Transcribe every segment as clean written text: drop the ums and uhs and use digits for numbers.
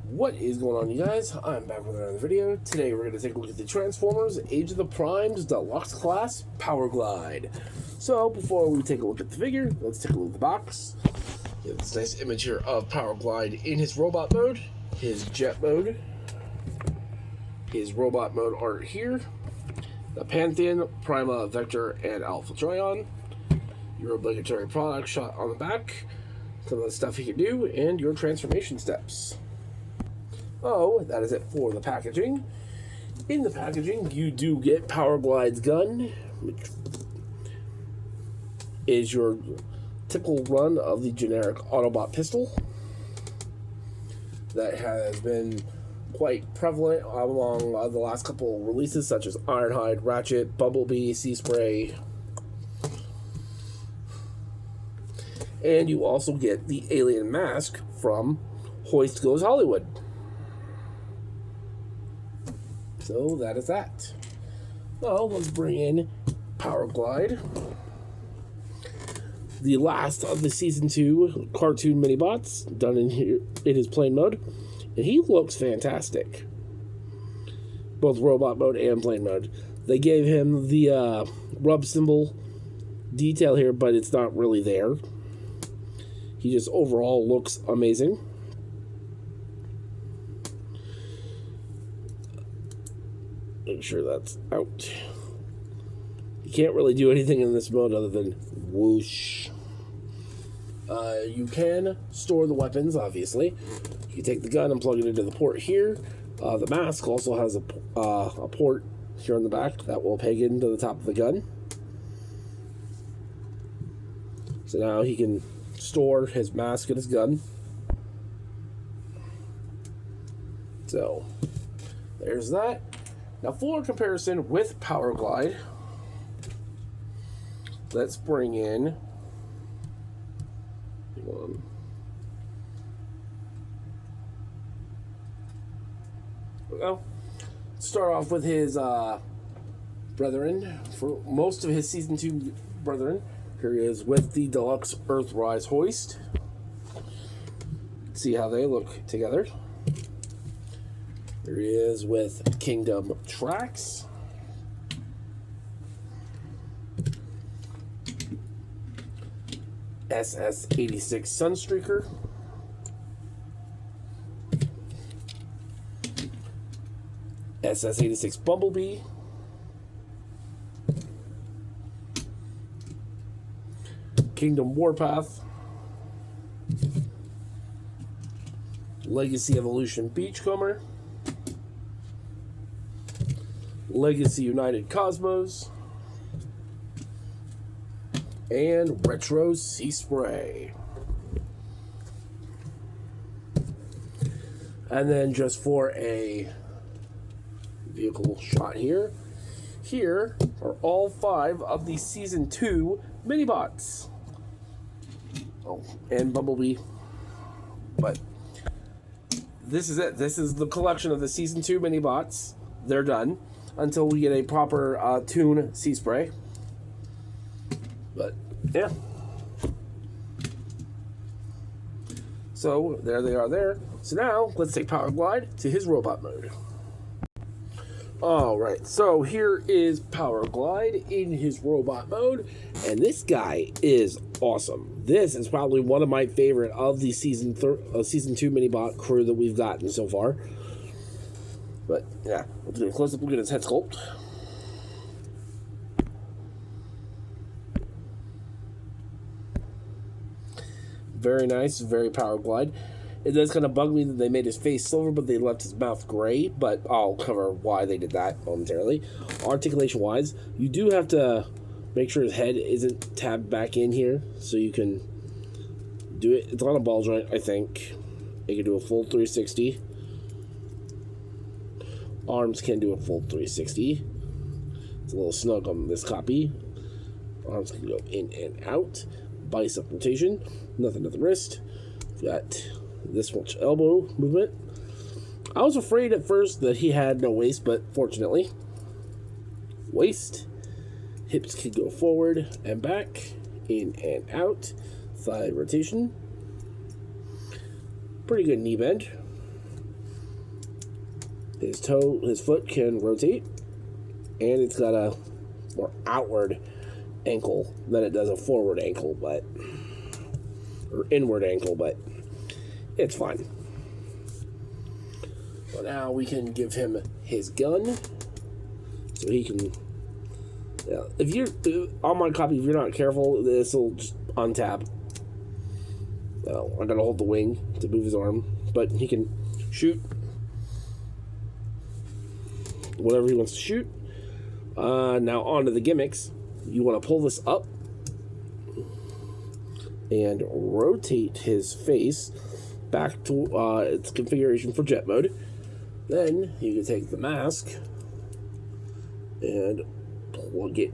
What is going on, you guys? I'm back with another video. Today we're going to take a look at the Transformers Age of the Primes Deluxe Class Powerglide. So before we take a look at the figure, let's take a look at the box. You have this nice image here of Powerglide in his robot mode, his jet mode, his robot mode art here, the Pantheon, Prima, Vector, and Alpha Trion, your obligatory product shot on the back, some of the stuff he can do, and your transformation steps. Oh, that is it for the packaging. In the packaging, you do get Powerglide's gun, which is your typical run of the generic Autobot pistol that has been quite prevalent among the last couple of releases, such as Ironhide, Ratchet, Bumblebee, Sea Spray. And you also get the alien mask from Hoist Goes Hollywood. So that is that. Well, let's bring in Powerglide, the last of the Season 2 cartoon mini-bots, done in here in his plain mode. And he looks fantastic. Both robot mode and plain mode. They gave him the rub symbol detail here, but it's not really there. He just overall looks amazing. Make sure that's out. You can't really do anything in this mode other than whoosh. You can store the weapons, obviously. You take the gun and plug it into the port here. The mask also has a port here on the back that will peg into the top of the gun. So now he can store his mask and his gun. So there's that. Now for comparison with Powerglide, let's bring in well, start off with his brethren. For most of his Season 2 brethren, here he is with the Deluxe Earthrise Hoist. See how they look together. Here he is with Kingdom Tracks. SS-86 Sunstreaker. SS-86 Bumblebee. Kingdom Warpath. Legacy Evolution Beachcomber. Legacy United Cosmos, and Retro Sea Spray. And then just for a vehicle shot here are all 5 of the Season 2 mini-bots. Oh, and Bumblebee. But this is it. This is the collection of the Season 2 mini-bots. They're done until we get a proper Toon Sea Spray. But yeah, so there they are there. So now let's take Powerglide to his robot mode. Alright, so here is Powerglide in his robot mode, and this guy is awesome. This is probably one of my favorite of the Season 2 mini-bot crew that we've gotten so far. But yeah, let's do a close-up look at his head sculpt. Very nice, very Powerglide. It does kind of bug me that they made his face silver, but they left his mouth gray, but I'll cover why they did that momentarily. Articulation-wise, you do have to make sure his head isn't tabbed back in here, so you can do it. It's on a ball joint, I think. It can do a full 360. Arms can do a full 360. It's a little snug on this copy. Arms can go in and out. Bicep rotation. Nothing at the wrist. Got this much elbow movement. I was afraid at first that he had no waist, but fortunately, waist. Hips can go forward and back, in and out. Thigh rotation. Pretty good knee bend. His foot can rotate, and it's got a more outward ankle than it does a forward ankle, or inward ankle, but it's fine. So now we can give him his gun, so he can. If you're on my copy, if you're not careful, this will just untap. I gotta hold the wing to move his arm, but he can shoot whatever he wants to shoot. Now on to the gimmicks. You want to pull this up and rotate his face back to its configuration for jet mode. Then you can take the mask and plug it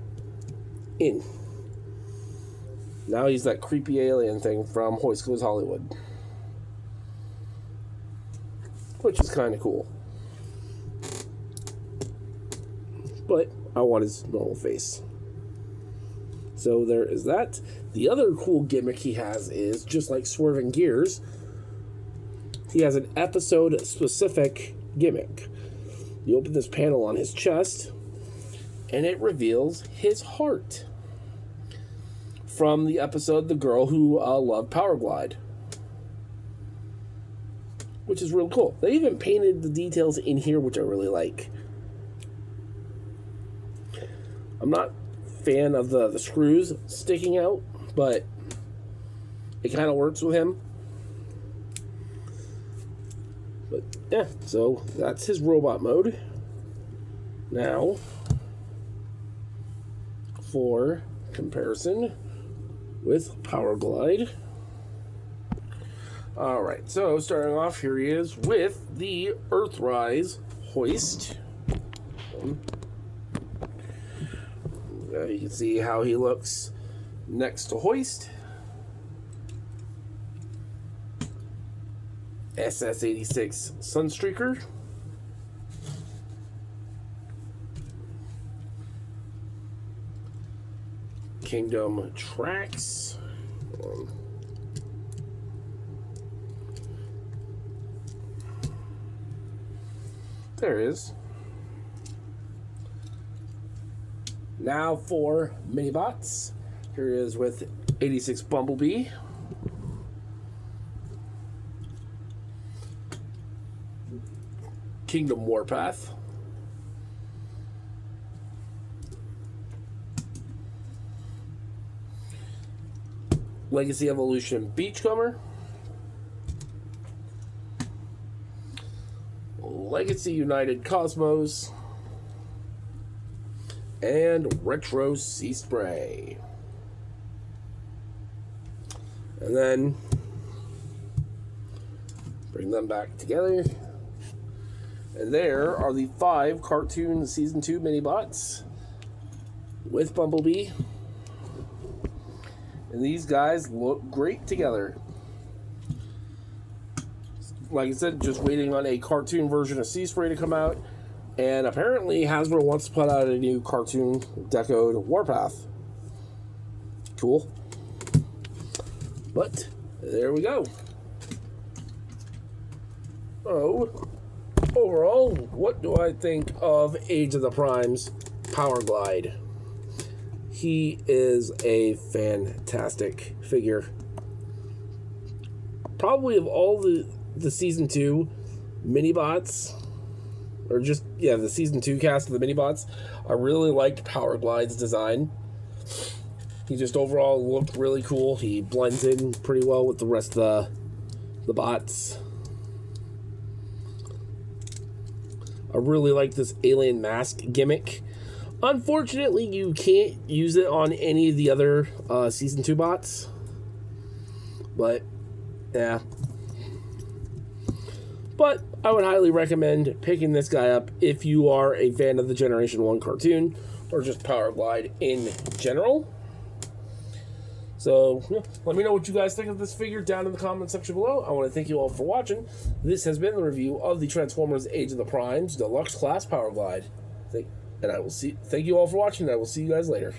in. Now he's that creepy alien thing from Hoist Goes Hollywood, which is kind of cool. But I want his normal face. So there is that. The other cool gimmick he has is, just like Swerving Gears, he has an episode-specific gimmick. You open this panel on his chest, and it reveals his heart from the episode The Girl Who Loved Powerglide, which is real cool. They even painted the details in here, which I really like. I'm not a fan of the screws sticking out, but it kind of works with him. But yeah, so that's his robot mode. Now, for comparison with Powerglide. Alright, so starting off, here he is with the Earthrise hoist. You can see how he looks next to hoist. SS86 Sunstreaker. Kingdom Tracks. There it is. Now for mini-bots. Here it is with 86 Bumblebee. Kingdom Warpath. Legacy Evolution Beachcomber. Legacy United Cosmos. And Retro Sea Spray. And then bring them back together. And there are the 5 Cartoon Season 2 mini-bots with Bumblebee. And these guys look great together. Like I said, just waiting on a cartoon version of Sea Spray to come out. And apparently Hasbro wants to put out a new cartoon decoed Warpath. Cool. But there we go. So, overall, what do I think of Age of the Primes Powerglide? He is a fantastic figure. Probably of all the Season 2 mini-bots, or just, yeah, the Season 2 cast of the mini-bots, I really liked Powerglide's design. He just overall looked really cool. He blends in pretty well with the rest of the bots. I really like this alien mask gimmick. Unfortunately, you can't use it on any of the other Season 2 bots. But, yeah. But I would highly recommend picking this guy up if you are a fan of the Generation 1 cartoon, or just Powerglide in general. So, let me know what you guys think of this figure down in the comment section below. I want to thank you all for watching. This has been the review of the Transformers Age of the Primes Deluxe Class Powerglide. Thank you all for watching, and I will see you guys later.